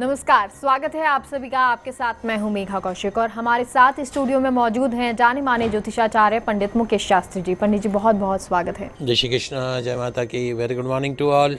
नमस्कार, स्वागत है आप सभी का। आपके साथ मैं हूं मेघा कौशिक और हमारे साथ स्टूडियो में मौजूद हैं जाने माने ज्योतिषाचार्य पंडित मुकेश शास्त्री जी। पंडित जी बहुत बहुत स्वागत है। जय श्री कृष्ण, जय माता की। Very good morning to all.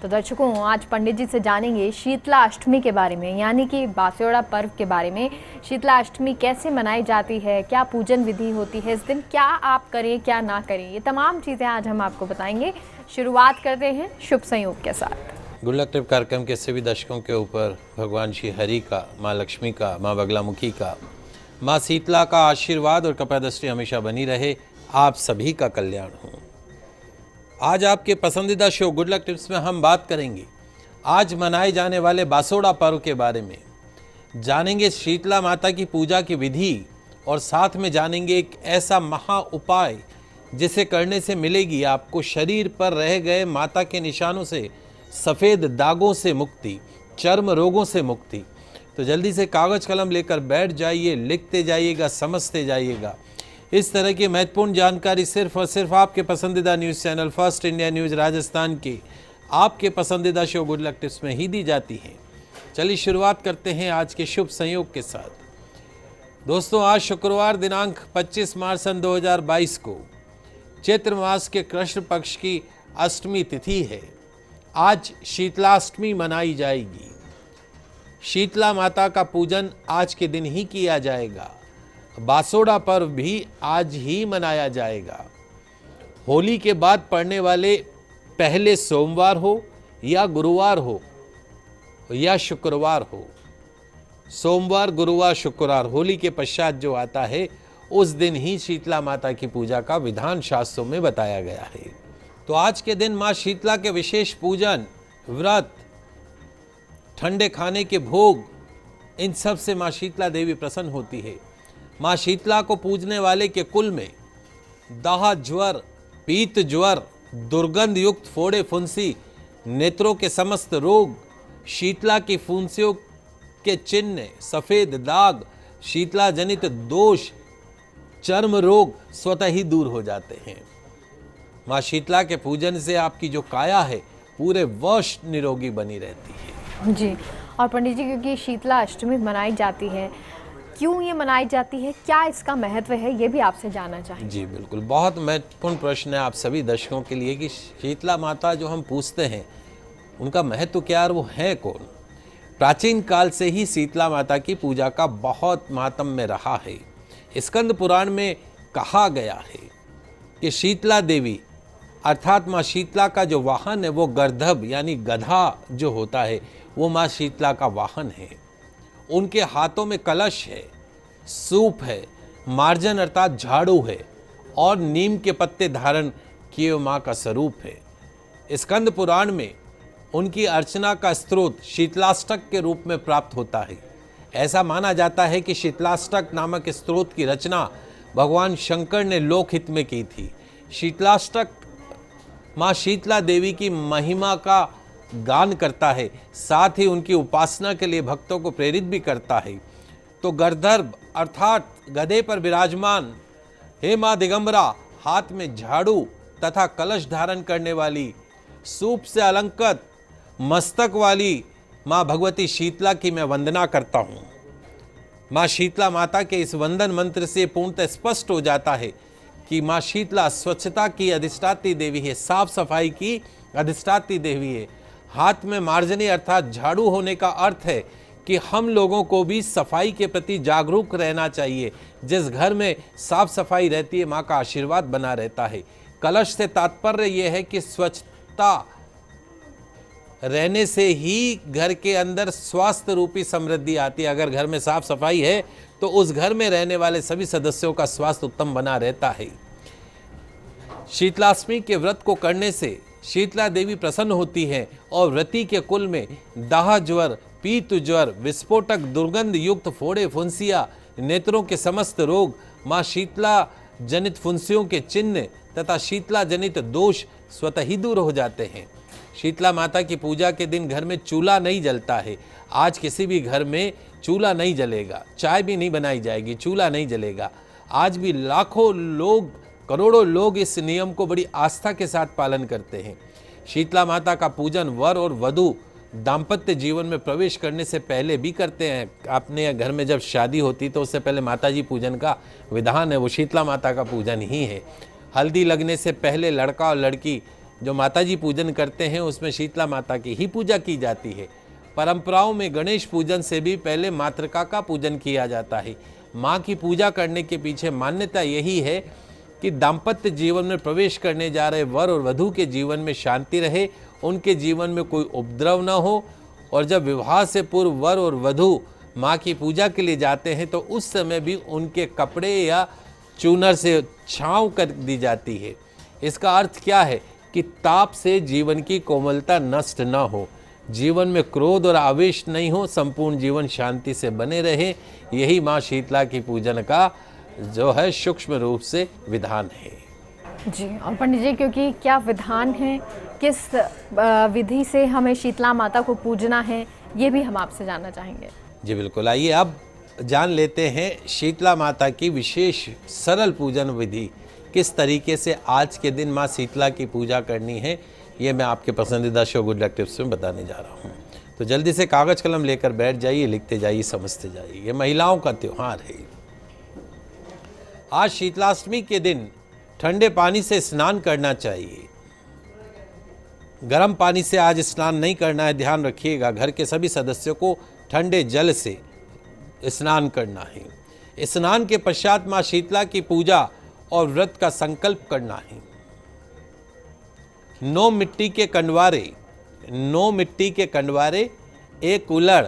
तो दर्शकों, आज पंडित जी से जानेंगे शीतला अष्टमी के बारे में, यानी कि बासोड़ा पर्व के बारे में। शीतला अष्टमी कैसे मनाई जाती है, क्या पूजन विधि होती है इस दिन, क्या आप करें क्या ना करें, ये तमाम चीज़ें आज हम आपको बताएंगे। शुरुआत करते हैं शुभ संयोग के साथ। गुड लक ट्रिप कार्यक्रम के सभी दर्शकों के ऊपर भगवान श्री हरि का, माँ लक्ष्मी का, माँ बगलामुखी का, माँ शीतला का आशीर्वाद और कृपा दृष्टि हमेशा बनी रहे। आप सभी का कल्याण हो। आज आपके पसंदीदा शो गुड लक टिप्स में हम बात करेंगे आज मनाए जाने वाले बासोड़ा पर्व के बारे में। जानेंगे शीतला माता की पूजा की विधि और साथ में जानेंगे एक ऐसा महा उपाय जिसे करने से मिलेगी आपको शरीर पर रह गए माता के निशानों से, सफ़ेद दागों से मुक्ति, चर्म रोगों से मुक्ति। तो जल्दी से कागज़ कलम लेकर बैठ जाइए, लिखते जाइएगा, समझते जाइएगा। इस तरह की महत्वपूर्ण जानकारी सिर्फ और सिर्फ आपके पसंदीदा news channel first India news Rajasthan के आपके पसंदीदा शो गुड लक टिप्स में ही दी जाती है। चलिए शुरुआत करते हैं आज के शुभ संयोग के साथ। दोस्तों, आज शुक्रवार दिनांक 25 मार्च सन 2022 को चैत्र मास के कृष्ण पक्ष की अष्टमी तिथि है। आज शीतलाष्टमी मनाई जाएगी। शीतला माता का पूजन आज के दिन ही किया जाएगा। बासोड़ा पर्व भी आज ही मनाया जाएगा। होली के बाद पड़ने वाले पहले सोमवार हो या गुरुवार हो या शुक्रवार हो, सोमवार, गुरुवार, शुक्रवार, होली के पश्चात जो आता है उस दिन ही शीतला माता की पूजा का विधान शास्त्रों में बताया गया है। तो आज के दिन माँ शीतला के विशेष पूजन, व्रत, ठंडे खाने के भोग, इन सब से माँ शीतला देवी प्रसन्न होती है। माँ शीतला को पूजने वाले के कुल में दाह ज्वर, पीत ज्वर, दुर्गंध युक्त फोड़े फुंसी, नेत्रों के समस्त रोग, शीतला की फुंसियों के चिन्ह, सफ़ेद दाग, शीतला जनित दोष, चर्म रोग स्वतः ही दूर हो जाते हैं। माँ शीतला के पूजन से आपकी जो काया है पूरे वर्ष निरोगी बनी रहती है। जी, और पंडित जी, क्योंकि शीतला अष्टमी मनाई जाती है, क्यों ये मनाई जाती है, क्या इसका महत्व है, ये भी आपसे जानना चाहेंगे। जी बिल्कुल, बहुत महत्वपूर्ण प्रश्न है आप सभी दर्शकों के लिए कि शीतला माता जो हम पूछते हैं उनका महत्व क्या और वो है कौन। प्राचीन काल से ही शीतला माता की पूजा का बहुत महात्म्य रहा है। स्कंद पुराण में कहा गया है कि शीतला देवी अर्थात माँ शीतला का जो वाहन है वो गर्दभ यानी गधा जो होता है वो माँ शीतला का वाहन है। उनके हाथों में कलश है, सूप है, मार्जन अर्थात झाड़ू है और नीम के पत्ते धारण किए माँ का स्वरूप है। स्कंद पुराण में उनकी अर्चना का स्रोत शीतलाष्टक के रूप में प्राप्त होता है। ऐसा माना जाता है कि शीतलाष्टक नामक स्रोत की रचना भगवान शंकर ने लोकहित में की थी। शीतलाष्टक माँ शीतला देवी की महिमा का गान करता है, साथ ही उनकी उपासना के लिए भक्तों को प्रेरित भी करता है। तो गर्दभ अर्थात गधे पर विराजमान हे माँ दिगंबरा, हाथ में झाड़ू तथा कलश धारण करने वाली, सूप से अलंकृत मस्तक वाली माँ भगवती शीतला की मैं वंदना करता हूँ। माँ शीतला माता के इस वंदन मंत्र से पूर्णतः स्पष्ट हो जाता है कि माँ शीतला स्वच्छता की अधिष्ठात्री देवी है, साफ सफाई की अधिष्ठात्री देवी है। हाथ में मार्जनी अर्थात झाड़ू होने का अर्थ है कि हम लोगों को भी सफाई के प्रति जागरूक रहना चाहिए। जिस घर में साफ सफाई रहती है माँ का आशीर्वाद बना रहता है। कलश से तात्पर्य यह है कि स्वच्छता रहने से ही घर के अंदर स्वास्थ्य रूपी समृद्धि आती है। अगर घर में साफ सफाई है तो उस घर में रहने वाले सभी सदस्यों का स्वास्थ्य उत्तम बना रहता है। शीतलाष्टमी के व्रत को करने से शीतला देवी प्रसन्न होती है और व्रती के कुल में दाह ज्वर, पीत ज्वर, विस्फोटक दुर्गंध युक्त फोड़े फुंसिया, नेत्रों के समस्त रोग, माँ शीतला जनित फुंसियों के चिन्ह तथा शीतला जनित दोष स्वतः ही दूर हो जाते हैं। शीतला माता की पूजा के दिन घर में चूल्हा नहीं जलता है। आज किसी भी घर में चूल्हा नहीं जलेगा, चाय भी नहीं बनाई जाएगी, चूल्हा नहीं जलेगा। आज भी लाखों लोग, करोड़ों लोग इस नियम को बड़ी आस्था के साथ पालन करते हैं। शीतला माता का पूजन वर और वधू दाम्पत्य जीवन में प्रवेश करने से पहले भी करते हैं। आपने घर में जब शादी होती तो उससे पहले माता जी पूजन का विधान है, वो शीतला माता का पूजन ही है। हल्दी लगने से पहले लड़का और लड़की जो माता जी पूजन करते हैं उसमें शीतला माता की ही पूजा की जाती है। परंपराओं में गणेश पूजन से भी पहले मातृका का पूजन किया जाता है। माँ की पूजा करने के पीछे मान्यता यही है कि दाम्पत्य जीवन में प्रवेश करने जा रहे वर और वधू के जीवन में शांति रहे, उनके जीवन में कोई उपद्रव न हो। और जब विवाह से पूर्व वर और वधू माँ की पूजा के लिए जाते हैं तो उस समय भी उनके कपड़े या चूनर से छांव कर दी जाती है। इसका अर्थ क्या है कि ताप से जीवन की कोमलता नष्ट न हो, जीवन में क्रोध और आवेश नहीं हो, संपूर्ण जीवन शांति से बने रहे। यही माँ शीतला की पूजन का जो है सूक्ष्म रूप से विधान है। जी, और पंडित जी क्योंकि क्या विधान है, किस विधि से हमें शीतला माता को पूजना है, ये भी हम आपसे जानना चाहेंगे। जी बिल्कुल, आइए अब जान लेते हैं शीतला माता की विशेष सरल पूजन विधि। किस तरीके से आज के दिन माँ शीतला की पूजा करनी है, ये मैं आपके पसंदीदा शो गुड लक टिप्स में बताने जा रहा हूँ। तो जल्दी से कागज़ कलम लेकर बैठ जाइए, लिखते जाइए, समझते जाइए। ये महिलाओं का त्यौहार है। आज शीतलाष्टमी के दिन ठंडे पानी से स्नान करना चाहिए। गर्म पानी से आज स्नान नहीं करना है, ध्यान रखिएगा। घर के सभी सदस्यों को ठंडे जल से स्नान करना है। स्नान के पश्चात माँ शीतला की पूजा और व्रत का संकल्प करना है। 9 मिट्टी के कंडवारे, 1 कुल्हड़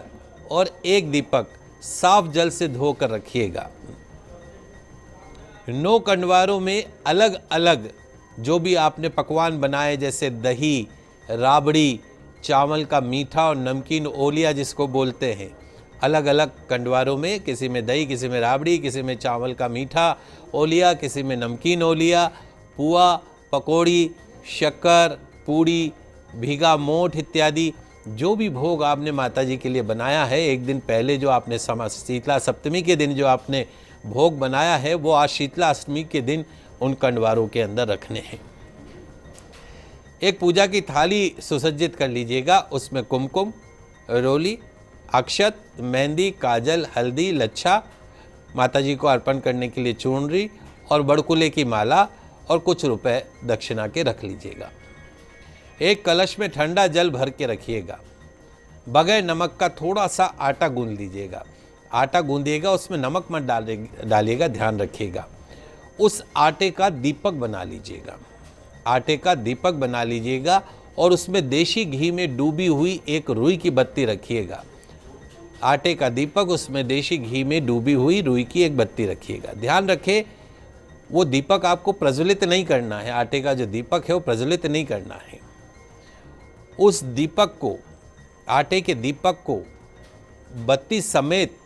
और 1 दीपक साफ जल से धोकर रखिएगा। 9 कंडवारों में अलग अलग जो भी आपने पकवान बनाए, जैसे दही, राबड़ी, चावल का मीठा और नमकीन ओलिया जिसको बोलते हैं, अलग अलग कंडवारों में, किसी में दही, किसी में राबड़ी, किसी में चावल का मीठा ओलिया, किसी में नमकीन ओलिया, पुआ, पकौड़ी, शक्कर, पूड़ी, भीगा मोठ इत्यादि जो भी भोग आपने माता जी के लिए बनाया है, एक दिन पहले जो आपने शीतला सप्तमी के दिन जो आपने भोग बनाया है, वो आज शीतला अष्टमी के दिन उन कंडवारों के अंदर रखने हैं। एक पूजा की थाली सुसज्जित कर लीजिएगा। उसमें कुमकुम, रोली, अक्षत, मेहंदी, काजल, हल्दी, लच्छा, माता जी को अर्पण करने के लिए चूनरी और बड़कुले की माला और कुछ रुपए दक्षिणा के रख लीजिएगा। एक कलश में ठंडा जल भर के रखिएगा। बगैर नमक का थोड़ा सा आटा गूंद लीजिएगा। आटा गूंदिएगा, उसमें नमक मत डालिएगा, ध्यान रखिएगा। उस आटे का दीपक बना लीजिएगा। आटे का दीपक बना लीजिएगा और उसमें देशी घी में डूबी हुई एक रुई की बत्ती रखिएगा। आटे का दीपक, उसमें देशी घी में डूबी हुई रुई की एक बत्ती रखिएगा। ध्यान रखें, वो दीपक आपको प्रज्वलित नहीं करना है। आटे का जो दीपक है वो प्रज्वलित नहीं करना है। उस दीपक को, आटे के दीपक को बत्ती समेत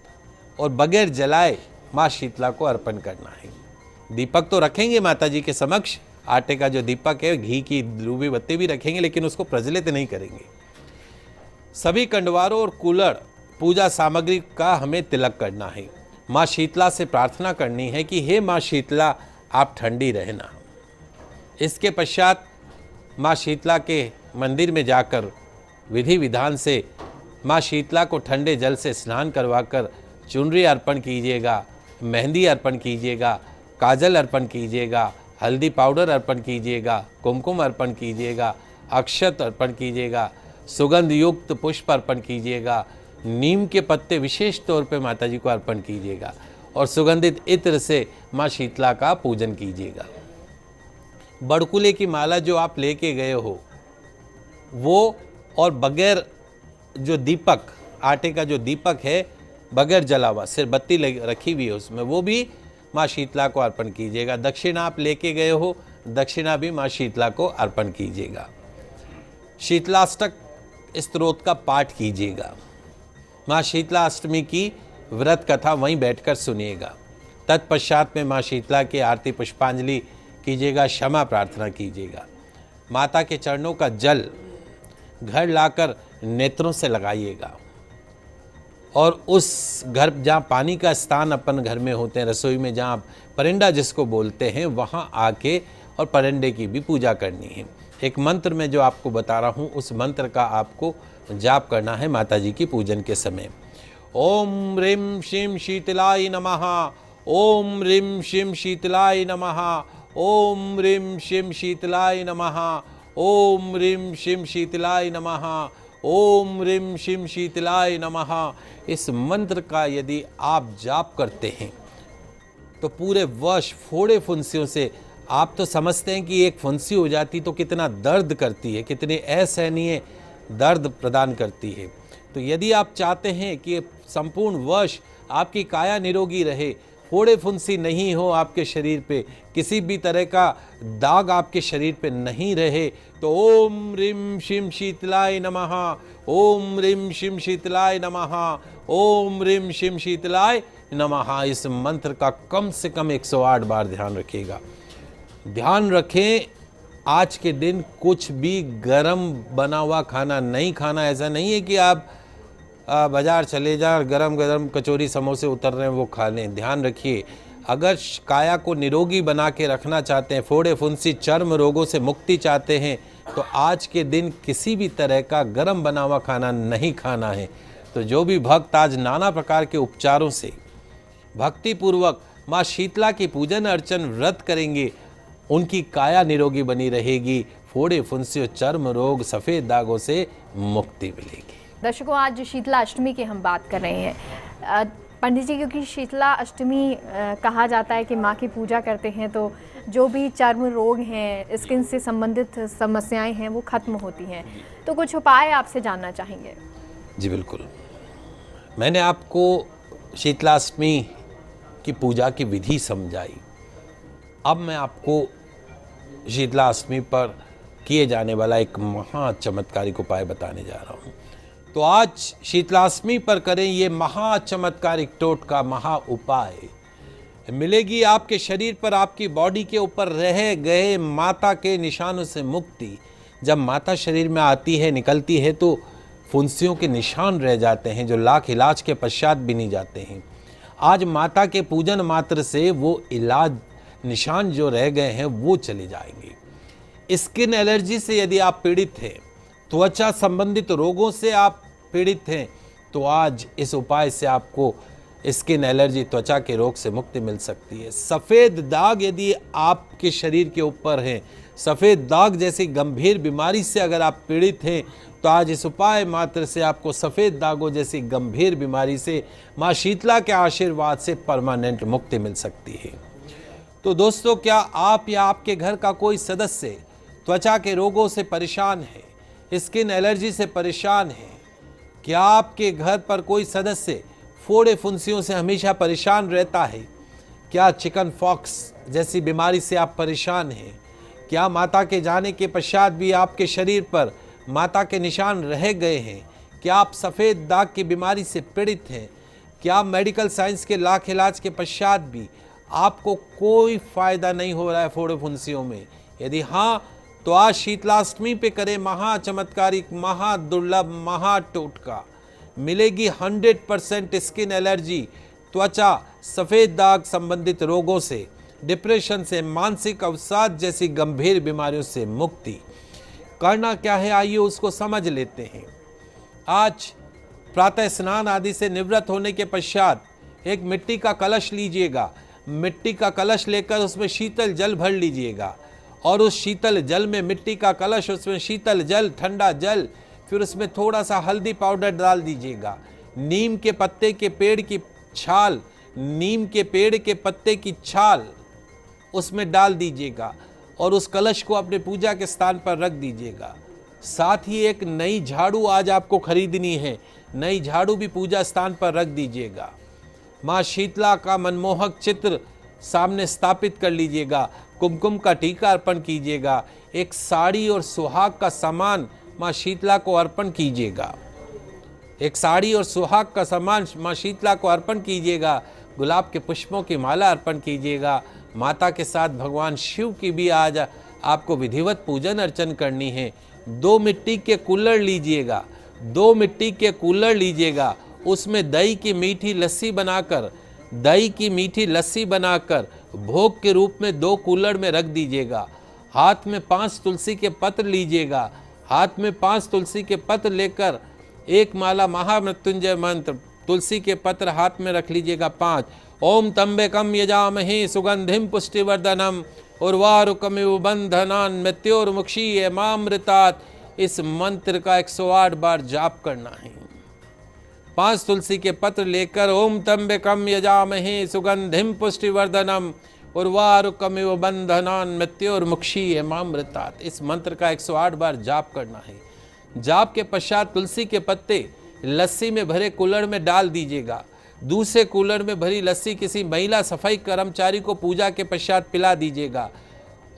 और बगैर जलाए माँ शीतला को अर्पण करना है। दीपक तो रखेंगे माता जी के समक्ष, आटे का जो दीपक है, घी की डूबी बत्ती भी रखेंगे, लेकिन उसको प्रज्वलित नहीं करेंगे। सभी कंडवारों और कुल्हड़ पूजा सामग्री का हमें तिलक करना है। माँ शीतला से प्रार्थना करनी है कि हे माँ शीतला, आप ठंडी रहना। इसके पश्चात माँ शीतला के मंदिर में जाकर विधि विधान से माँ शीतला को ठंडे जल से स्नान करवाकर चुनरी अर्पण कीजिएगा, मेहंदी अर्पण कीजिएगा, काजल अर्पण कीजिएगा, हल्दी पाउडर अर्पण कीजिएगा, कुमकुम अर्पण कीजिएगा, अक्षत अर्पण कीजिएगा, सुगंध युक्त पुष्प अर्पण कीजिएगा, नीम के पत्ते विशेष तौर पे माता जी को अर्पण कीजिएगा और सुगंधित इत्र से माँ शीतला का पूजन कीजिएगा। बड़कुले की माला जो आप लेके गए हो वो, और बगैर जो दीपक, आटे का जो दीपक है बगैर जला हुआ, सिर्फ बत्ती रखी हुई है उसमें, वो भी माँ शीतला को अर्पण कीजिएगा। दक्षिणा आप लेके गए हो, दक्षिणा भी माँ शीतला को अर्पण कीजिएगा। शीतलाष्टक स्तोत्र का पाठ कीजिएगा। माँ शीतला अष्टमी की व्रत कथा वहीं बैठकर सुनिएगा। तत्पश्चात में माँ शीतला की आरती पुष्पांजलि कीजिएगा, क्षमा प्रार्थना कीजिएगा। माता के चरणों का जल घर लाकर नेत्रों से लगाइएगा और उस घर जहाँ पानी का स्थान अपन घर में होते हैं, रसोई में जहाँ परिंदा जिसको बोलते हैं, वहाँ आके और परिंदे की भी पूजा करनी है। एक मंत्र में जो आपको बता रहा हूँ उस मंत्र का आपको जाप करना है माता जी की पूजन के समय। ओम ह्रीं श्रीं शीतलाय नमः, ओम ह्रीं श्रीं शीतलाय नमः, ओम ह्रीं श्रीं शीतलाय नमः, ओम ह्रीं श्रीं शीतलाय नमः, ओम ह्रीं श्रीं शीतलाय नमः। इस मंत्र का यदि आप जाप करते हैं तो पूरे वर्ष फोड़े फुंसियों से, आप तो समझते हैं कि एक फुंसी हो जाती तो कितना दर्द करती है, कितने असहनीय दर्द प्रदान करती है। तो यदि आप चाहते हैं कि संपूर्ण वर्ष आपकी काया निरोगी रहे, फोड़े फुंसी नहीं हो आपके शरीर पे, किसी भी तरह का दाग आपके शरीर पे नहीं रहे, तो ओम ह्रीं श्रीं शीतलाय नमः, ओम ह्रीं श्रीं शीतलाय नमः, ओम ह्रीं श्रीं शीतलाय नमः, इस मंत्र का कम से कम 108 बार ध्यान रखिएगा। ध्यान रखें, आज के दिन कुछ भी गरम बना हुआ खाना नहीं खाना। ऐसा नहीं है कि आप बाजार चले जाएं और गरम गरम कचौरी समोसे उतर रहे हैं वो खा लें। ध्यान रखिए, अगर काया को निरोगी बना के रखना चाहते हैं, फोड़े फुंसी चर्म रोगों से मुक्ति चाहते हैं, तो आज के दिन किसी भी तरह का गरम बना हुआ खाना नहीं खाना है। तो जो भी भक्त आज नाना प्रकार के उपचारों से भक्ति पूर्वक माँ शीतला की पूजन अर्चन व्रत करेंगे, उनकी काया निरोगी बनी रहेगी, फोड़े फुंसी चर्म रोग सफ़ेद दागों से मुक्ति मिलेगी। दर्शकों, आज शीतला अष्टमी की हम बात कर रहे हैं पंडित जी, क्योंकि शीतला अष्टमी कहा जाता है कि माँ की पूजा करते हैं तो जो भी चर्म रोग हैं, स्किन से संबंधित समस्याएं हैं वो खत्म होती हैं। तो कुछ उपाय आपसे जानना चाहेंगे। जी बिल्कुल, मैंने आपको शीतलाष्टमी की पूजा की विधि समझाई। अब मैं आपको शीतलाष्टमी पर किए जाने वाला एक महा चमत्कारिक उपाय बताने जा रहा हूँ। तो आज शीतलाष्टमी पर करें ये महा चमत्कारिक टोटका, महा उपाय। मिलेगी आपके शरीर पर, आपकी बॉडी के ऊपर रह गए माता के निशानों से मुक्ति। जब माता शरीर में आती है, निकलती है, तो फुंसियों के निशान रह जाते हैं जो लाख इलाज के पश्चात भी नहीं जाते हैं। आज माता के पूजन मात्र से वो इलाज निशान जो रह गए हैं वो चले जाएंगे। स्किन एलर्जी से यदि आप पीड़ित हैं, त्वचा संबंधित रोगों से आप पीड़ित हैं, तो आज इस उपाय से आपको स्किन एलर्जी, त्वचा के रोग से मुक्ति मिल सकती है। सफ़ेद दाग यदि आपके शरीर के ऊपर हैं, सफ़ेद दाग जैसी गंभीर बीमारी से अगर आप पीड़ित हैं, तो आज इस उपाय मात्र से आपको सफ़ेद दागों जैसी गंभीर बीमारी से माँ शीतला के आशीर्वाद से परमानेंट मुक्ति मिल सकती है। तो दोस्तों, क्या आप या आपके घर का कोई सदस्य त्वचा के रोगों से परेशान है, स्किन एलर्जी से परेशान है? क्या आपके घर पर कोई सदस्य फोड़े फुंसियों से हमेशा परेशान रहता है? क्या चिकन पॉक्स जैसी बीमारी से आप परेशान हैं? क्या माता के जाने के पश्चात भी आपके शरीर पर माता के निशान रह गए हैं? क्या आप सफ़ेद दाग की बीमारी से पीड़ित हैं? क्या मेडिकल साइंस के लाख इलाज के पश्चात भी आपको कोई फ़ायदा नहीं हो रहा है फोड़े फुंसियों में? यदि हाँ, तो आज शीतलाष्टमी पे करें महा चमत्कारिक, महा दुर्लभ, महा टोटका। मिलेगी 100% स्किन एलर्जी, त्वचा, सफ़ेद दाग संबंधित रोगों से, डिप्रेशन से, मानसिक अवसाद जैसी गंभीर बीमारियों से मुक्ति। करना क्या है, आइए उसको समझ लेते हैं। आज प्रातः स्नान आदि से निवृत्त होने के पश्चात एक मिट्टी का कलश लीजिएगा। मिट्टी का कलश लेकर उसमें शीतल जल भर लीजिएगा और उस शीतल जल में मिट्टी का कलश, उसमें शीतल जल, ठंडा जल, फिर उसमें थोड़ा सा हल्दी पाउडर डाल दीजिएगा। नीम के पत्ते के पेड़ की छाल, नीम के पेड़ के पत्ते की छाल उसमें डाल दीजिएगा और उस कलश को अपने पूजा के स्थान पर रख दीजिएगा। साथ ही एक नई झाड़ू आज आपको खरीदनी है, नई झाड़ू भी पूजा स्थान पर रख दीजिएगा। माँ शीतला का मनमोहक चित्र सामने स्थापित कर लीजिएगा। कुमकुम का टीका अर्पण कीजिएगा। एक साड़ी और सुहाग का सामान माँ शीतला को अर्पण कीजिएगा। एक साड़ी और सुहाग का सामान माँ शीतला को अर्पण कीजिएगा। गुलाब के पुष्पों की माला अर्पण कीजिएगा। माता के साथ भगवान शिव की भी आज आपको विधिवत पूजन अर्चन करनी है। 2 मिट्टी के कुल्हड़ लीजिएगा, 2 मिट्टी के कुल्हड़ लीजिएगा, उसमें दही की मीठी लस्सी बनाकर, दही की मीठी लस्सी बनाकर भोग के रूप में 2 कुल्हड़ में रख दीजिएगा। हाथ में 5 तुलसी के पत्र लीजिएगा। हाथ में 5 तुलसी के पत्र लेकर एक माला महामृत्युंजय मंत्र, तुलसी के पत्र हाथ में रख लीजिएगा 5। ओम तंबेकम यजामहे सुगंधिम पुष्टिवर्धनम उर्वारुकमिव बंधनान मृत्योर्मुक्षीय मामृतात्। इस मंत्र का 108 बार जाप करना है। 5 तुलसी के पत्र लेकर ओम तंबेकम यजामहे सुगंधिम पुष्टिवर्धनम उर्वारुकमिव बंधनान मृत्योर्मुक्षीय मामृतात्। इस मंत्र का 108 बार जाप करना है। जाप के पश्चात तुलसी के पत्ते लस्सी में भरे कुल्हड़ में डाल दीजिएगा। दूसरे कुल्हड़ में भरी लस्सी किसी महिला सफाई कर्मचारी को पूजा के पश्चात पिला दीजिएगा।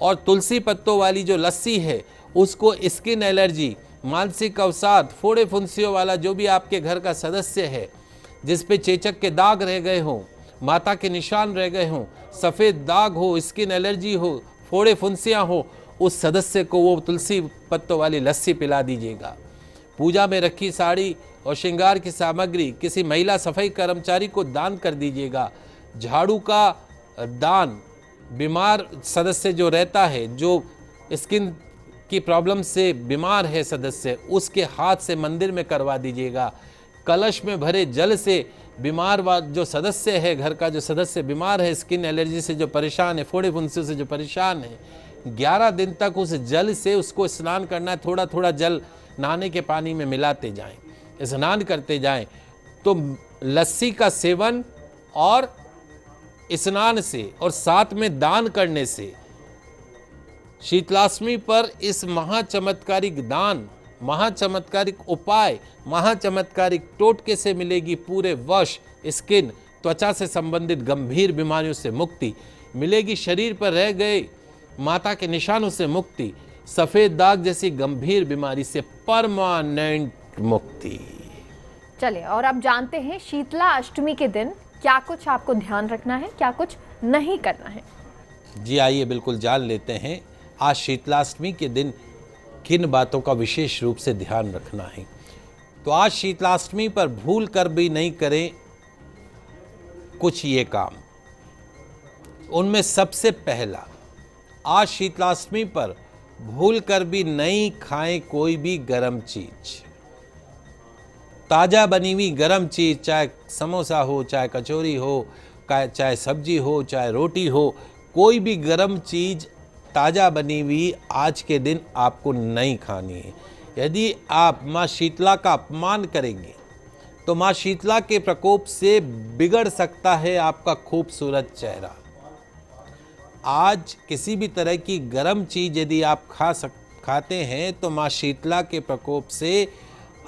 और तुलसी पत्तों वाली जो लस्सी है उसको स्किन एलर्जी, मानसिक अवसाद, फोड़े फुंसियों वाला जो भी आपके घर का सदस्य है, जिस पे चेचक के दाग रह गए हों, माता के निशान रह गए हों, सफ़ेद दाग हो, स्किन एलर्जी हो, फोड़े फुंसियाँ हो, उस सदस्य को वो तुलसी पत्तों वाली लस्सी पिला दीजिएगा। पूजा में रखी साड़ी और श्रृंगार की सामग्री किसी महिला सफाई कर्मचारी को दान कर दीजिएगा। झाड़ू का दान बीमार सदस्य जो रहता है, जो स्किन की प्रॉब्लम से बीमार है सदस्य, उसके हाथ से मंदिर में करवा दीजिएगा। कलश में भरे जल से बीमार जो सदस्य है, घर का जो सदस्य बीमार है, स्किन एलर्जी से जो परेशान है, फोड़े फुंसियों से जो परेशान है, 11 दिन तक उस जल से उसको स्नान करना है। थोड़ा थोड़ा जल नहाने के पानी में मिलाते जाएं, स्नान करते जाएं। तो लस्सी का सेवन और स्नान से और साथ में दान करने से शीतलाष्टमी पर इस महाचमत्कारिक दान, महाचमत्कारिक उपाय, महाचमत्कारिक टोटके से मिलेगी पूरे वर्ष स्किन, त्वचा से संबंधित गंभीर बीमारियों से मुक्ति मिलेगी। शरीर पर रह गए माता के निशानों से मुक्ति, सफ़ेद दाग जैसी गंभीर बीमारी से परमानेंट मुक्ति। चलिए, और आप जानते हैं शीतला अष्टमी के दिन क्या कुछ आपको ध्यान रखना है, क्या कुछ नहीं करना है? जी आइए बिल्कुल जान लेते हैं आज शीतलाष्टमी के दिन किन बातों का विशेष रूप से ध्यान रखना है। तो आज शीतलाष्टमी पर भूल कर भी नहीं करें कुछ ये काम। उनमें सबसे पहला, आज शीतलाष्टमी पर भूल कर भी नहीं खाएं कोई भी गरम चीज। ताज़ा बनी हुई गरम चीज, चाहे समोसा हो, चाहे कचौरी हो, चाहे सब्जी हो, चाहे रोटी हो, कोई भी गरम चीज ताज़ा बनी हुई आज के दिन आपको नहीं खानी है। यदि आप माँ शीतला का अपमान करेंगे तो माँ शीतला के प्रकोप से बिगड़ सकता है आपका खूबसूरत चेहरा। आज किसी भी तरह की गर्म चीज़ यदि आप खाते हैं तो माँ शीतला के प्रकोप से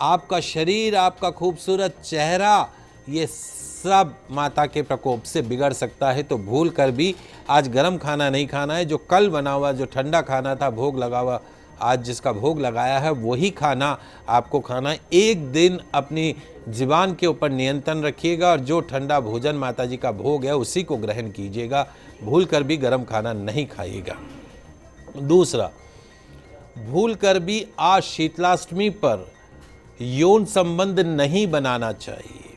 आपका शरीर, आपका खूबसूरत चेहरा, ये सब माता के प्रकोप से बिगड़ सकता है। तो भूल कर भी आज गर्म खाना नहीं खाना है। जो कल बना हुआ, जो ठंडा खाना था, भोग लगा हुआ, आज जिसका भोग लगाया है वही खाना आपको खाना है। एक दिन अपनी ज़ुबान के ऊपर नियंत्रण रखिएगा और जो ठंडा भोजन माता जी का भोग है उसी को ग्रहण कीजिएगा। भूल कर भी गर्म खाना नहीं खाइएगा। दूसरा, भूल कर भी आज शीतलाष्टमी पर यौन संबंध नहीं बनाना चाहिए।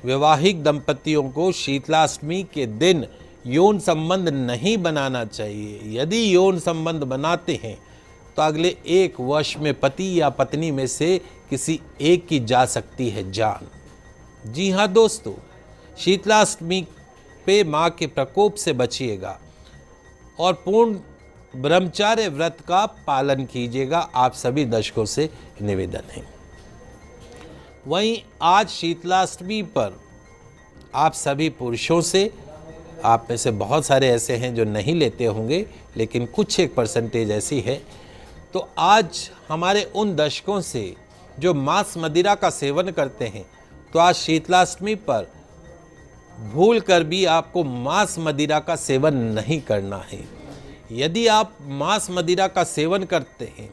वैवाहिक दंपतियों को शीतलाष्टमी के दिन यौन संबंध नहीं बनाना चाहिए। यदि यौन संबंध बनाते हैं तो अगले 1 वर्ष में पति या पत्नी में से किसी एक की जा सकती है जान। जी हाँ दोस्तों, शीतलाष्टमी पे माँ के प्रकोप से बचिएगा और पूर्ण ब्रह्मचार्य व्रत का पालन कीजिएगा। आप सभी दर्शकों से निवेदन है। वहीं आज शीतलाष्टमी पर आप सभी पुरुषों से, आप में से बहुत सारे ऐसे हैं जो नहीं लेते होंगे, लेकिन कुछ एक परसेंटेज ऐसी है, तो आज हमारे उन दर्शकों से जो मांस मदिरा का सेवन करते हैं, तो आज शीतलाष्टमी पर भूल कर भी आपको मांस मदिरा का सेवन नहीं करना है। यदि आप मांस मदिरा का सेवन करते हैं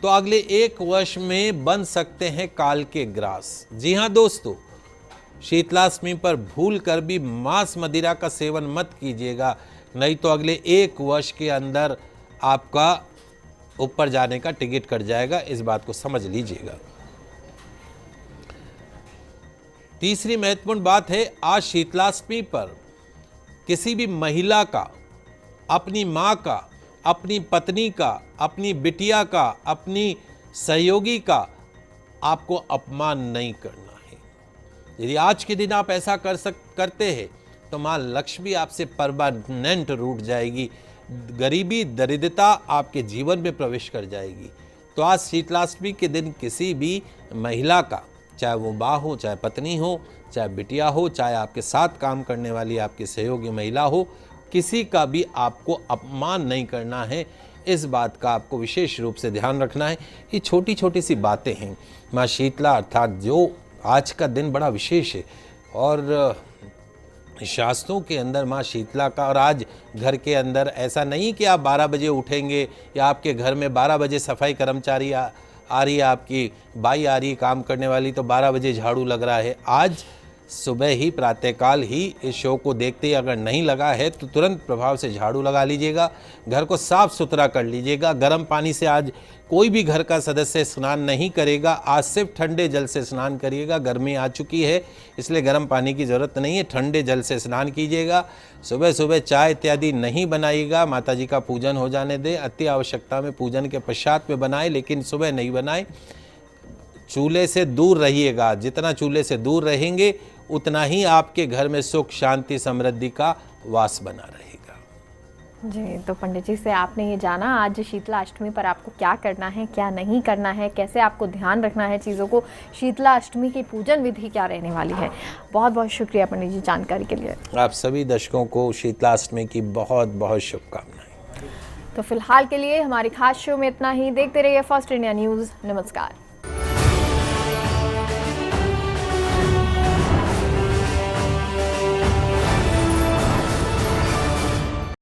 तो अगले 1 वर्ष में बन सकते हैं काल के ग्रास। जी हाँ दोस्तों, शीतलाष्टमी पर भूल कर भी मांस मदिरा का सेवन मत कीजिएगा, नहीं तो अगले 1 वर्ष के अंदर आपका ऊपर जाने का टिकट कट जाएगा। इस बात को समझ लीजिएगा। तीसरी महत्वपूर्ण बात है, आज शीतलाष्टमी पर किसी भी महिला का, अपनी माँ का अपनी पत्नी का, अपनी बिटिया का, अपनी सहयोगी का आपको अपमान नहीं करना है। यदि आज के दिन आप ऐसा करते हैं तो माँ लक्ष्मी आपसे परमानेंट रूठ जाएगी, गरीबी दरिद्रता आपके जीवन में प्रवेश कर जाएगी। तो आज शीतलाष्टमी के दिन किसी भी महिला का, चाहे वो माँ हो, चाहे पत्नी हो, चाहे बिटिया हो, चाहे आपके साथ काम करने वाली आपकी सहयोगी महिला हो, किसी का भी आपको अपमान नहीं करना है। इस बात का आपको विशेष रूप से ध्यान रखना है। ये छोटी छोटी सी बातें हैं। माँ शीतला अर्थात जो आज का दिन बड़ा विशेष है और शास्त्रों के अंदर माँ शीतला का, और आज घर के अंदर ऐसा नहीं कि आप 12 बजे उठेंगे या आपके घर में 12 बजे सफाई कर्मचारी आ रही है, आपकी बाई आ रही है काम करने वाली, तो 12 बजे झाड़ू लग रहा है। आज सुबह ही प्रातःकाल ही इस शो को देखते ही अगर नहीं लगा है तो तुरंत प्रभाव से झाड़ू लगा लीजिएगा, घर को साफ सुथरा कर लीजिएगा। गर्म पानी से आज कोई भी घर का सदस्य स्नान नहीं करेगा, आज सिर्फ ठंडे जल से स्नान करिएगा। गर्मी आ चुकी है इसलिए गर्म पानी की ज़रूरत नहीं है, ठंडे जल से स्नान कीजिएगा। सुबह सुबह चाय इत्यादि नहीं बनाइएगा, माता जी का पूजन हो जाने दें। अति आवश्यकता में पूजन के पश्चात में बनाए, लेकिन सुबह नहीं बनाए। चूल्हे से दूर रहिएगा, जितना चूल्हे से दूर रहेंगे उतना ही आपके घर में सुख शांति समृद्धि का वास बना रहेगा। जी, तो पंडित जी से आपने ये जाना आज शीतला अष्टमी पर आपको क्या करना है, क्या नहीं करना है, कैसे आपको ध्यान रखना है चीज़ों को, शीतला अष्टमी की पूजन विधि क्या रहने वाली है। बहुत बहुत शुक्रिया पंडित जी जानकारी के लिए। आप सभी दर्शकों को शीतला अष्टमी की बहुत बहुत शुभकामनाएं। तो फिलहाल के लिए हमारी खास शो में इतना ही। देखते रहिए फर्स्ट इंडिया न्यूज़। नमस्कार।